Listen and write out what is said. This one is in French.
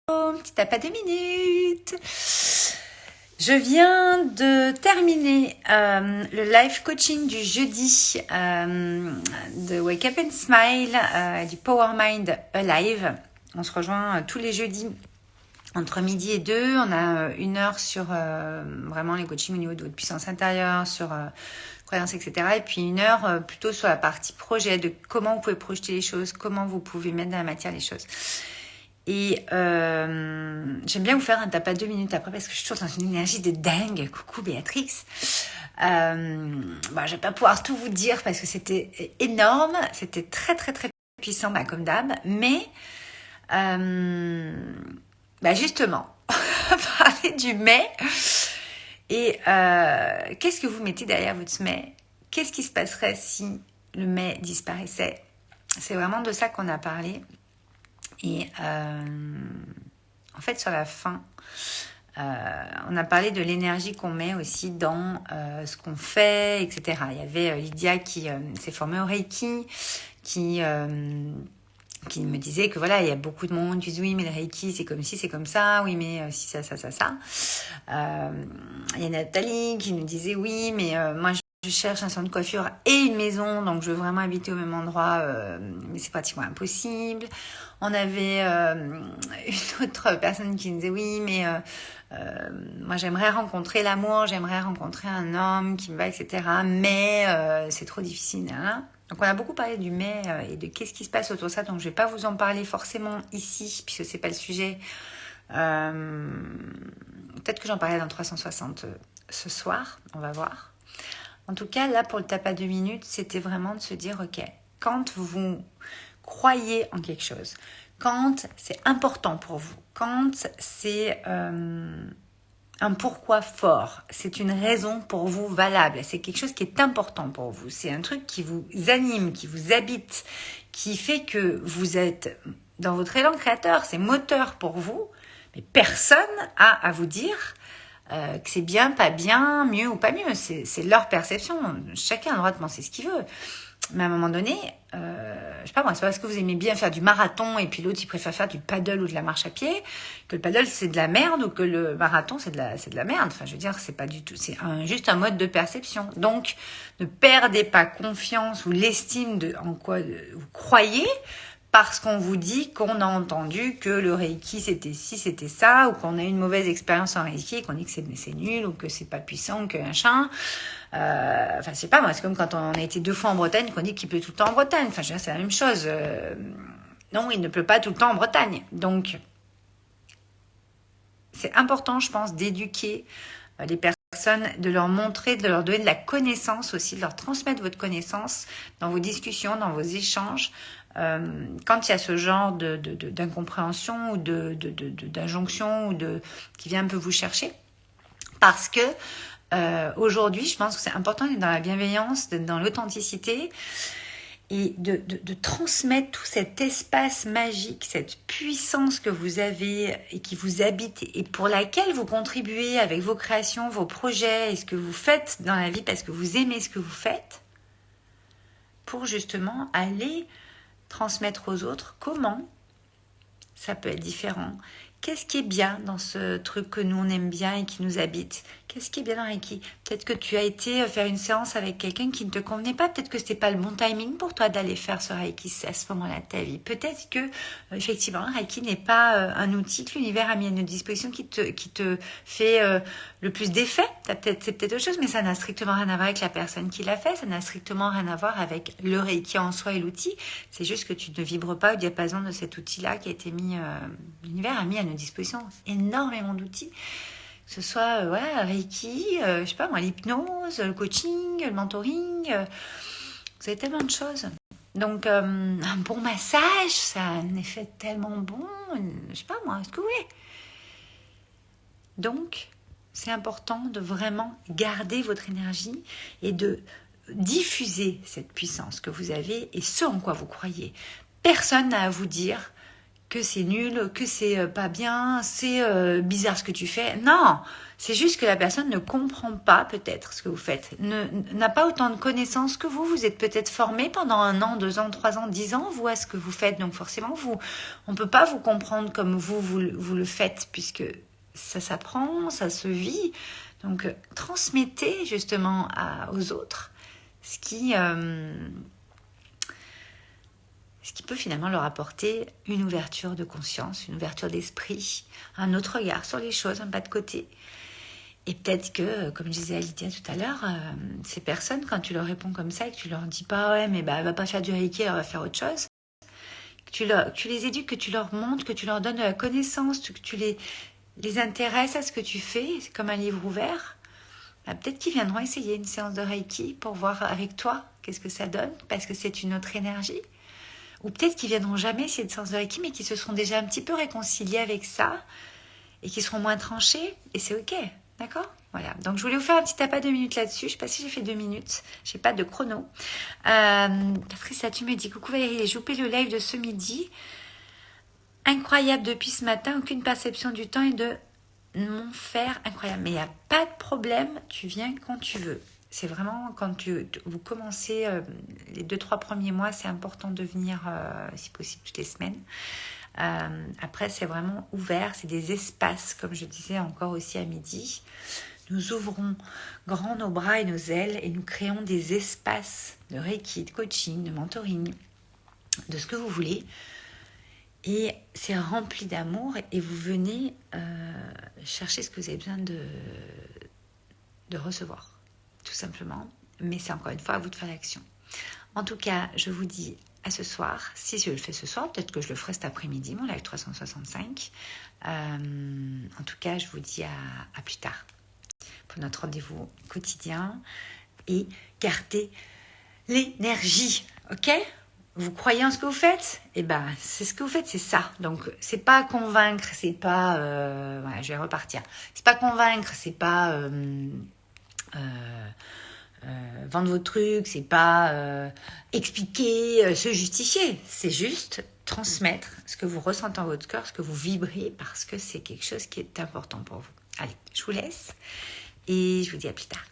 Petit tape à 2 minutes. Je viens de terminer le live coaching du jeudi de Wake Up and Smile, du Power Mind Alive. On se rejoint tous les jeudis entre midi et 2. On a 1 heure sur vraiment les coachings au niveau de votre puissance intérieure, sur croyances, etc. Et puis 1 heure plutôt sur la partie projet, de comment vous pouvez projeter les choses, comment vous pouvez mettre dans la matière les choses. Et j'aime bien vous faire un tape à 2 minutes après parce que je suis toujours dans une énergie de dingue. Coucou Béatrix. Je vais pas pouvoir tout vous dire parce que c'était énorme. C'était très très très puissant comme d'hab. Mais justement, on va parler du mai. Et qu'est-ce que vous mettez derrière votre mai? Qu'est-ce qui se passerait si le mai disparaissait? C'est vraiment de ça qu'on a parlé. Et en fait, sur la fin, on a parlé de l'énergie qu'on met aussi dans ce qu'on fait, etc. Il y avait Lydia qui s'est formée au Reiki, qui me disait que voilà, il y a beaucoup de monde qui disent oui, mais le Reiki, c'est comme ci, c'est comme ça, oui, mais si, ça. Il y a Nathalie qui nous disait oui, mais moi, je cherche un salon de coiffure et une maison, donc je veux vraiment habiter au même endroit, mais c'est pratiquement impossible. On avait une autre personne qui nous disait oui, mais moi j'aimerais rencontrer l'amour, j'aimerais rencontrer un homme qui me va, etc. Mais c'est trop difficile. Hein. Donc on a beaucoup parlé du mai et de qu'est-ce qui se passe autour de ça, donc je vais pas vous en parler forcément ici, puisque c'est pas le sujet. Peut-être que j'en parlerai dans 360 ce soir, on va voir. En tout cas, là, pour le tape à 2 minutes, c'était vraiment de se dire, ok, quand vous croyez en quelque chose, quand c'est important pour vous, quand c'est un pourquoi fort, c'est une raison pour vous valable, c'est quelque chose qui est important pour vous, c'est un truc qui vous anime, qui vous habite, qui fait que vous êtes dans votre élan créateur, c'est moteur pour vous, mais personne a à vous dire que c'est bien, pas bien, mieux ou pas mieux. C'est leur perception. Chacun a le droit de penser ce qu'il veut. Mais à un moment donné, je sais pas moi, c'est pas parce que vous aimez bien faire du marathon et puis l'autre il préfère faire du paddle ou de la marche à pied que le paddle c'est de la merde ou que le marathon c'est de la merde. Enfin, je veux dire, c'est pas du tout, c'est juste un mode de perception. Donc, ne perdez pas confiance ou l'estime en quoi vous croyez. Parce qu'on vous dit qu'on a entendu que le Reiki c'était ci, c'était ça, ou qu'on a eu une mauvaise expérience en Reiki et qu'on dit que c'est nul, ou que c'est pas puissant, que machin. Je sais pas, moi, c'est comme quand on a été 2 fois en Bretagne, qu'on dit qu'il pleut tout le temps en Bretagne. Enfin, je veux dire, c'est la même chose. Non, il ne pleut pas tout le temps en Bretagne. Donc, c'est important, je pense, d'éduquer les personnes, de leur montrer, de leur donner de la connaissance aussi, de leur transmettre votre connaissance dans vos discussions, dans vos échanges. Quand il y a ce genre d'incompréhension ou d'injonction ou qui vient un peu vous chercher, parce que aujourd'hui, je pense que c'est important d'être dans la bienveillance, d'être dans l'authenticité et de transmettre tout cet espace magique, cette puissance que vous avez et qui vous habite et pour laquelle vous contribuez avec vos créations, vos projets et ce que vous faites dans la vie parce que vous aimez ce que vous faites, pour justement aller transmettre aux autres comment ça peut être différent. Qu'est-ce qui est bien dans ce truc que nous on aime bien et qui nous habite? Qu'est-ce qui est bien dans Reiki? Peut-être que tu as été faire une séance avec quelqu'un qui ne te convenait pas. Peut-être que c'était pas le bon timing pour toi d'aller faire ce Reiki à ce moment-là de ta vie. Peut-être que effectivement Reiki n'est pas un outil que l'univers a mis à notre disposition qui te fait le plus d'effet. C'est peut-être autre chose, mais ça n'a strictement rien à voir avec la personne qui l'a fait. Ça n'a strictement rien à voir avec le Reiki en soi et l'outil. C'est juste que tu ne vibres pas au diapason de cet outil-là qui a été mis, l'univers a mis à notre disposition énormément d'outils. Que ce soit Reiki, je sais pas moi, l'hypnose, le coaching, le mentoring, vous avez tellement de choses. Donc un bon massage, ça a un effet tellement bon, je sais pas moi, est-ce que vous voulez? Donc c'est important de vraiment garder votre énergie et de diffuser cette puissance que vous avez et ce en quoi vous croyez. Personne n'a à vous dire que c'est nul, que c'est pas bien, c'est bizarre ce que tu fais. Non, c'est juste que la personne ne comprend pas peut-être ce que vous faites, n'a pas autant de connaissances que vous. Vous êtes peut-être formé pendant 1 an, 2 ans, 3 ans, 10 ans, vous, à ce que vous faites. Donc forcément, on ne peut pas vous comprendre comme vous le faites, puisque ça s'apprend, ça se vit. Donc transmettez justement aux autres ce qui peut finalement leur apporter une ouverture de conscience, une ouverture d'esprit, un autre regard sur les choses, un pas de côté. Et peut-être que, comme je disais à Lydia tout à l'heure, ces personnes, quand tu leur réponds comme ça et que tu leur dis pas « ouais, mais elle va pas faire du Reiki, elle va faire autre chose », que tu les éduques, que tu leur montres, que tu leur donnes de la connaissance, que tu les intéresses à ce que tu fais, c'est comme un livre ouvert, peut-être qu'ils viendront essayer une séance de Reiki pour voir avec toi qu'est-ce que ça donne, parce que c'est une autre énergie. Ou peut-être qu'ils viendront jamais essayer une séance de Reiki, mais qui se seront déjà un petit peu réconciliés avec ça et qui seront moins tranchés, et c'est ok. D'accord ? Voilà. Donc, je voulais vous faire un petit tapas 2 minutes là-dessus. Je ne sais pas si j'ai fait 2 minutes. Je n'ai pas de chrono. Patricia, tu me dis, coucou Valérie, j'ai loupé le live de ce midi. Incroyable depuis ce matin. Aucune perception du temps et de mon faire. Incroyable. Mais il n'y a pas de problème. Tu viens quand tu veux. C'est vraiment quand vous commencez les 2-3 premiers mois, c'est important de venir, si possible, toutes les semaines. Après, c'est vraiment ouvert, c'est des espaces, comme je disais encore aussi à midi. Nous ouvrons grand nos bras et nos ailes et nous créons des espaces de Reiki, de coaching, de mentoring, de ce que vous voulez. Et c'est rempli d'amour et vous venez chercher ce que vous avez besoin de recevoir, tout simplement. Mais c'est encore une fois à vous de faire l'action. En tout cas, je vous dis à ce soir. Si je le fais ce soir, peut-être que je le ferai cet après-midi, mon live 365. En tout cas, je vous dis à plus tard pour notre rendez-vous quotidien. Et gardez l'énergie, ok ? Vous croyez en ce que vous faites ? Eh ben, c'est ce que vous faites, c'est ça. Donc, c'est pas convaincre, c'est pas... voilà, je vais repartir. C'est pas convaincre, c'est pas... vendre vos trucs, c'est pas expliquer, se justifier, c'est juste transmettre ce que vous ressentez en votre cœur, ce que vous vibrez, parce que c'est quelque chose qui est important pour vous. Allez, je vous laisse et je vous dis à plus tard.